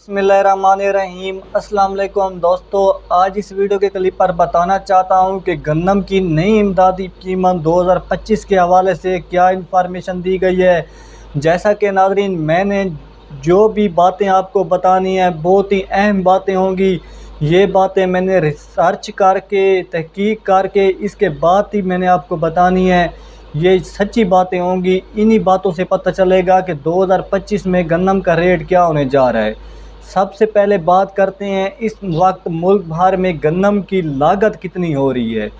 बिस्मिल्लाहिर्रहमानिर्रहीम। अस्सलाम वालेकुम दोस्तों, आज इस वीडियो के क्लिप पर बताना चाहता हूं कि गन्नम की नई इमदादी कीमत 2025 के हवाले से क्या इंफॉर्मेशन दी गई है। जैसा कि नाज़रीन, मैंने जो भी बातें आपको बतानी है बहुत ही अहम बातें होंगी। ये बातें मैंने रिसर्च करके तहकीक करके इसके बाद ही मैंने आपको बतानी है। ये सच्ची बातें होंगी। इन्हीं बातों से पता चलेगा कि 2025 में गन्नम का रेट क्या होने जा रहा है। सबसे पहले बात करते हैं इस वक्त मुल्क भर में गन्नम की लागत कितनी हो रही है।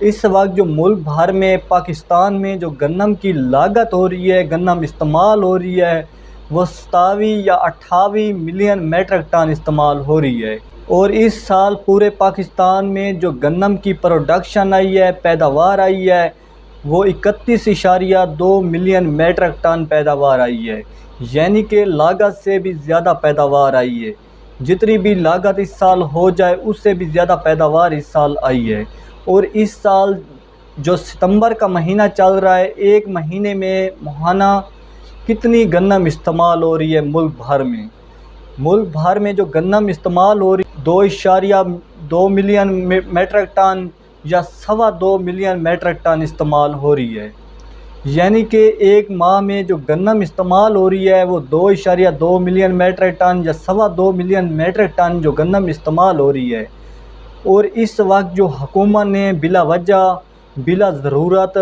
इस वक्त जो मुल्क भर में पाकिस्तान में जो गन्नम की लागत हो रही है, गन्नम इस्तेमाल हो रही है, वो 27 या 28 मिलियन मेट्रिक टन इस्तेमाल हो रही है। और इस साल पूरे पाकिस्तान में जो गन्नम की प्रोडक्शन आई है, पैदावार आई है, वो 31.2 मिलियन मेट्रिक टन पैदावार आई है। यानी कि लागत से भी ज़्यादा पैदावार आई है। जितनी भी लागत इस साल हो जाए उससे भी ज़्यादा पैदावार इस साल आई है। और इस साल जो सितंबर का महीना चल रहा है, एक महीने में महाना कितनी गन्नम इस्तेमाल हो रही है मुल्क भर में। मुल्क भर में जो गन्नम इस्तेमाल हो रही 2.2 मिलियन मेट्रिक टन या 2.25 मिलियन मेट्रिक टन इस्तेमाल हो रही है। यानी कि एक माह में जो गन्नम इस्तेमाल हो रही है वो 2.2 मिलियन मेट्रिक टन या 2.25 मिलियन मेट्रिक टन जो गन्नम इस्तेमाल हो रही है। और इस वक्त जो हुकूमत ने बिला वजह बिला ज़रूरत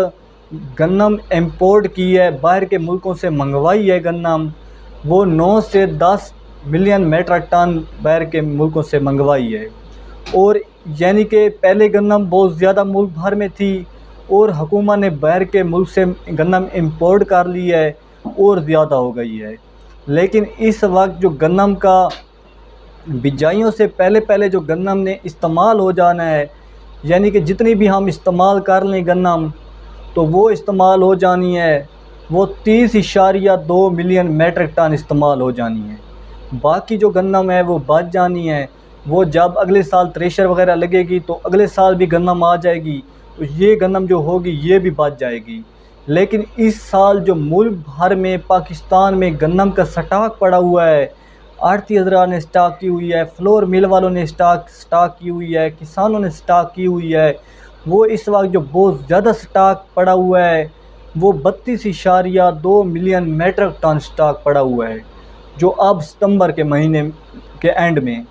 गन्नम इंपोर्ट की है, बाहर के मुल्कों से मंगवाई है गन्नम, वो 9 से 10 मिलियन मेट्रिक टन बाहर के मुल्कों से मंगवाई है। और यानी कि पहले गन्नम बहुत ज़्यादा मुल्क भर में थी और हुकूमत ने बाहर के मुल्क से गन्नम इंपोर्ट कर ली है और ज़्यादा हो गई है। लेकिन इस वक्त जो गन्नम का बिजाइयों से पहले पहले जो गन्नम ने इस्तेमाल हो जाना है, यानी कि जितनी भी हम इस्तेमाल कर लें गन्नम, तो वो इस्तेमाल हो जानी है, वो 30.2 मिलियन मेट्रिक टन इस्तेमाल हो जानी है। बाकी जो गन्नम है वो बच जानी है। वो जब अगले साल थ्रेशर वगैरह लगेगी तो अगले साल भी गन्नम आ जाएगी, तो ये गन्नम जो होगी ये भी बच जाएगी। लेकिन इस साल जो मुल्क भर में पाकिस्तान में गन्नम का स्टॉक पड़ा हुआ है, आड़ती हज़रात ने स्टॉक की हुई है, फ्लोर मिल वालों ने स्टॉक की हुई है, किसानों ने स्टॉक की हुई है, वो इस वक्त जो बहुत ज़्यादा स्टॉक पड़ा हुआ है वो 32.2 मिलियन मेट्रिक टन स्टॉक पड़ा हुआ है। जो अब सितंबर के महीने के एंड में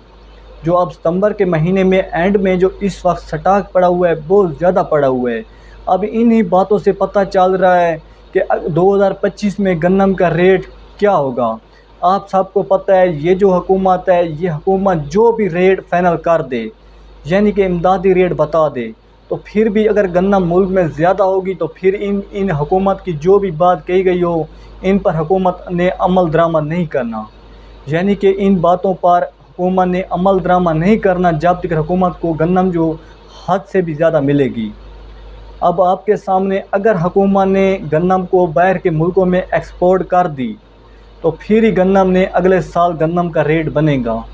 एंड में जो इस वक्त स्टॉक पड़ा हुआ है बहुत ज़्यादा पड़ा हुआ है। अब इन्हीं बातों से पता चल रहा है कि 2025 में गन्नम का रेट क्या होगा। आप सबको पता है ये जो हुकूमत है, ये हुकूमत जो भी रेट फ़ाइनल कर दे, यानी कि इमदादी रेट बता दे, तो फिर भी अगर गन्नम मुल्क में ज़्यादा होगी तो फिर इन हुकूमत की जो भी बात कही गई हो, इन पर हुकूमत ने अमल दरामद नहीं करना। यानी कि इन बातों पर हुकूमत ने अमल दरामद नहीं करना जब तक हुकूमत को गन्नम जो हद से भी ज़्यादा मिलेगी। अब आपके सामने अगर हुकूमत ने गन्नम को बाहर के मुल्कों में एक्सपोर्ट कर दी तो फिर ही गन्नम ने अगले साल गन्नम का रेट बनेगा।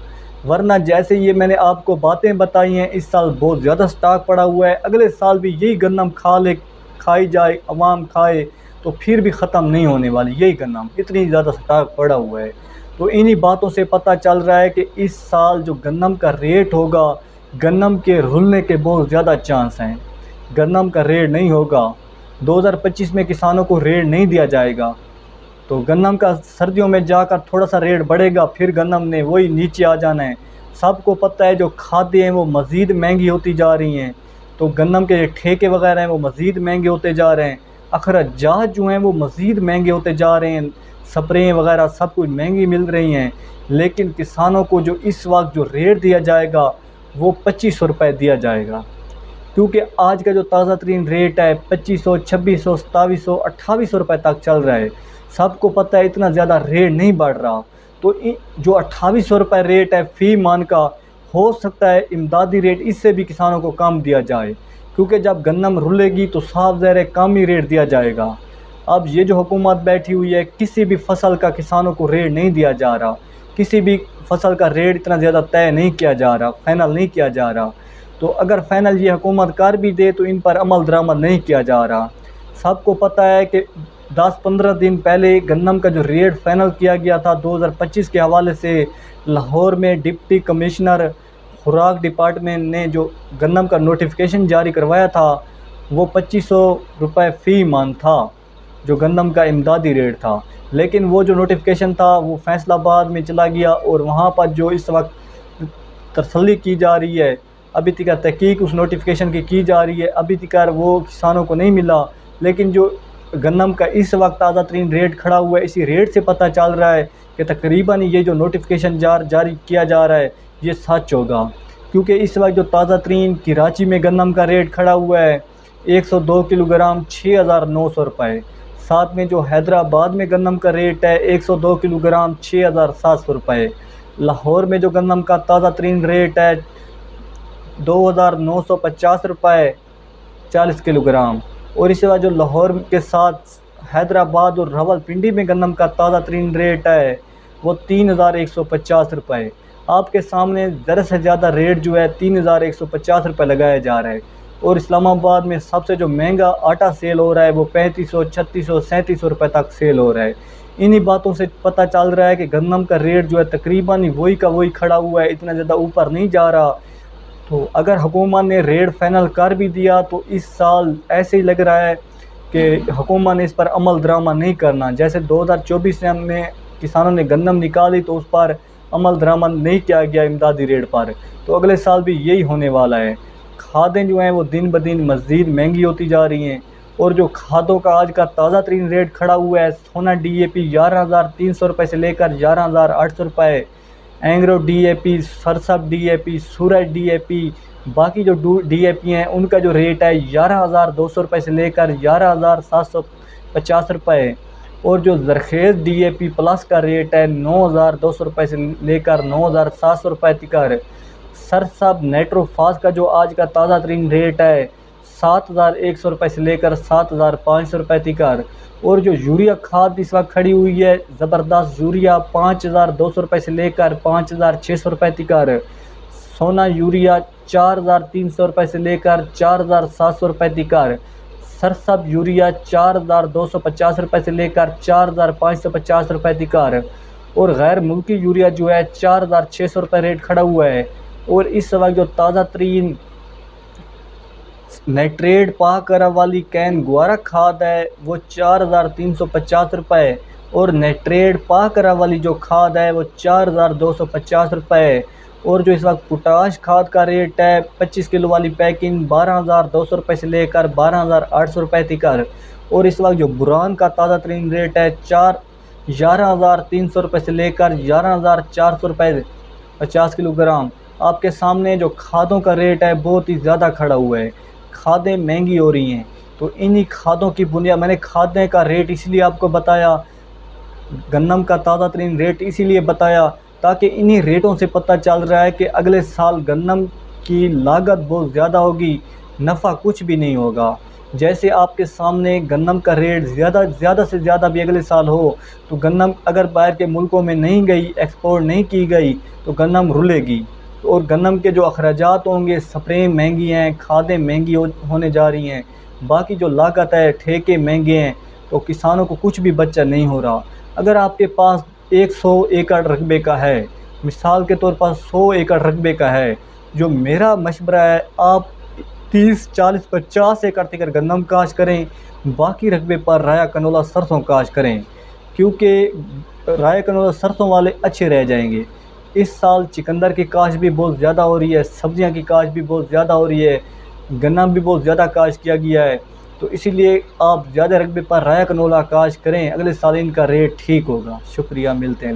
वरना जैसे ये मैंने आपको बातें बताई हैं, इस साल बहुत ज़्यादा स्टॉक पड़ा हुआ है, अगले साल भी यही गन्नम खाई जाए, अवाम खाए, तो फिर भी ख़त्म नहीं होने वाली यही गन्नम, इतनी ज़्यादा स्टॉक पड़ा हुआ है। तो इन्हीं बातों से पता चल रहा है कि इस साल जो गन्नम का रेट होगा, गन्नम के रुलने के बहुत ज़्यादा चांस हैं। गन्नम का रेट नहीं होगा, 2025 में किसानों को रेट नहीं दिया जाएगा, तो गन्नम का सर्दियों में जाकर थोड़ा सा रेट बढ़ेगा, फिर गन्नम ने वही नीचे आ जाना है। सबको पता है जो खाद्य हैं वो मज़ीद महंगी होती जा रही हैं, तो गन्नम के ठेके वगैरह हैं वो मज़ीद महंगे होते जा रहे हैं, अखराजात जो हैं वो मज़ीद महंगे होते जा रहे हैं, स्प्रे वगैरह सब कुछ महंगी मिल रही हैं। लेकिन किसानों को जो इस वक्त जो रेट दिया जाएगा वो 2500 रुपये दिया जाएगा, क्योंकि आज का जो ताज़ा तरीन रेट है 2500, 2600, 2700, 2800 रुपये तक चल रहा है। सबको पता है इतना ज़्यादा रेट नहीं बढ़ रहा। तो जो 2800 रुपये रेट है फ़ी मान का, हो सकता है इमदादी रेट इससे भी किसानों को कम दिया जाए, क्योंकि जब गन्नम रुलेगी तो साफ ज़ाहिर है कम ही रेट दिया जाएगा। अब ये जो हुकूमत बैठी हुई है, किसी भी फसल का किसानों को रेट नहीं दिया जा रहा, किसी भी फसल का रेट इतना ज़्यादा तय नहीं किया जा रहा, फ़ाइनल नहीं किया जा रहा। तो अगर फ़ाइनल ये हुकूमत कर भी दे तो इन पर अमल दरामद नहीं किया जा रहा। सबको पता है कि 10-15 दिन पहले गन्नम का जो रेट फाइनल किया गया था 2025 के हवाले से, लाहौर में डिप्टी कमिश्नर खुराक डिपार्टमेंट ने जो गन्नम का नोटिफिकेशन जारी करवाया था वो 2500 रुपये फ़ी मन था, जो गन्नम का इमदादी रेट था। लेकिन वो जो नोटिफिकेशन था वो फैसलाबाद में चला गया और वहाँ पर जो इस वक्त तसल्ली की जा रही है, अभी तक तहकीक उस नोटिफिकेशन की जा रही है, अभी तक वो किसानों को नहीं मिला। लेकिन जो गन्नम का इस वक्त ताज़ा तरीन रेट खड़ा हुआ है, इसी रेट से पता चल रहा है कि तकरीबन ये जो नोटिफिकेशन जारी किया जा रहा है ये सच होगा। क्योंकि इस वक्त जो ताज़ा तरीन कराची में गन्नम का रेट खड़ा हुआ है 102 किलोग्राम 6,900 रुपये। साथ में जो हैदराबाद में गन्नम का रेट है 102 किलोग्राम 6,700 रुपये। लाहौर में जो गन्नम का ताज़ा तरीन रेट है 2,950 रुपये 40 किलोग्राम। और इसके बाद जो लाहौर के साथ हैदराबाद और रावलपिंडी में गन्नम का ताज़ा तरीन रेट है वो 3,150 रुपये। आपके सामने ज़्यादा से ज़्यादा रेट जो है 3,150 रुपये लगाया जा रहा है। और इस्लामाबाद में सबसे जो महंगा आटा सेल हो रहा है वो 3500, 3600, 3700 रुपये तक सेल हो रहा है। इन्हीं बातों से पता चल रहा है कि गन्नम का रेट जो है तकरीबन वही का वही खड़ा हुआ है, इतना ज़्यादा ऊपर नहीं जा रहा। तो अगर हुकूमत ने रेट फाइनल कर भी दिया तो इस साल ऐसे ही लग रहा है कि हुकूमत ने इस पर अमल दरामा नहीं करना। जैसे 2024 में किसानों ने गन्नम निकाली तो उस पर अमल दरामा नहीं किया गया इमदादी रेट पर, तो अगले साल भी यही होने वाला है। खादें जो हैं वो दिन ब दिन मज़ीद महंगी होती जा रही हैं। और जो खादों का आज का ताज़ा तरीन रेट खड़ा हुआ है, सोना DAP 11,300 रुपये से लेकर 11,800 रुपये, एंग्रो DAP, सरसब DAP, सूरज DAP, बाकी जो DAP हैं उनका जो रेट है 11,200 रुपये से लेकर 11,750 रुपये। और जो ज़रखेज़ DAP प्लस का रेट है 9,200 रुपये से लेकर 9,700 रुपये तक। सरसब नाइट्रोफास का जो आज का ताज़ा तरीन रेट है 7,100 रुपये से लेकर 7,500 रुपये तक। और जो यूरिया खाद इस वक्त खड़ी हुई है ज़बरदस्त यूरिया 5,200 रुपये से लेकर 5,600 रुपये तक। सोना यूरिया 4,300 रुपये से लेकर 4,700 रुपये तक। सरसब यूरिया 4,250 रुपये से लेकर 4,550 रुपये तक। और गैर मुल्की यूरिया जो है 4,600 रुपये रेट खड़ा हुआ है। और इस वक्त जो ताज़ा तरीन नाइट्रेट पाकरा वाली कैन गुआरा खाद है वो 4,350 रुपये। और नाइट्रेट पाकरा वाली जो खाद है वो 4,250 रुपये। और जो इस वक्त पोटाश खाद का रेट है 25 किलो वाली पैकिंग 12,200 रुपये से लेकर 12,800 रुपये तक। और इस वक्त जो बुरान का ताज़ा तरीन रेट है 11,300 रुपये से लेकर 11,400 रुपये 50 किलोग्राम। आपके सामने जो खादों का रेट है बहुत ही ज़्यादा खड़ा हुआ है, खादें महंगी हो रही हैं। तो इन्हीं खादों की बुनियाद मैंने खादें का रेट इसलिए आपको बताया, गन्नम का ताज़ा तरीन रेट इसीलिए बताया ताकि इन्हीं रेटों से पता चल रहा है कि अगले साल गन्नम की लागत बहुत ज़्यादा होगी, नफ़ा कुछ भी नहीं होगा। जैसे आपके सामने गन्नम का रेट ज़्यादा से ज़्यादा भी अगले साल हो तो गन्नम अगर बाहर के मुल्कों में नहीं गई, एक्सपोर्ट नहीं की गई तो गन्नम रुलेगी। और गन्नम के जो अखराजात होंगे, स्प्रे महंगी हैं, खादें महंगी होने जा रही हैं, बाकी जो लागत है ठेके महंगे हैं, तो किसानों को कुछ भी बचा नहीं हो रहा। अगर आपके पास 100 एकड़ रकबे का है, मिसाल के तौर पर 100 एकड़ रकबे का है, जो मेरा मशवरा है आप 30, 40, 50 एकड़ तक गन्नम काश करें, बाकी रकबे पर राया कनोला सरसों काश करें, क्योंकि राया कनोला सरसों वाले अच्छे रह जाएंगे। इस साल चिकंदर की काश भी बहुत ज़्यादा हो रही है, सब्जियां की काश भी बहुत ज़्यादा हो रही है, गन्ना भी बहुत ज़्यादा काश किया गया है। तो इसीलिए आप ज़्यादा रकबे पर राया कनोला काश करें, अगले साल इनका रेट ठीक होगा। शुक्रिया, मिलते हैं।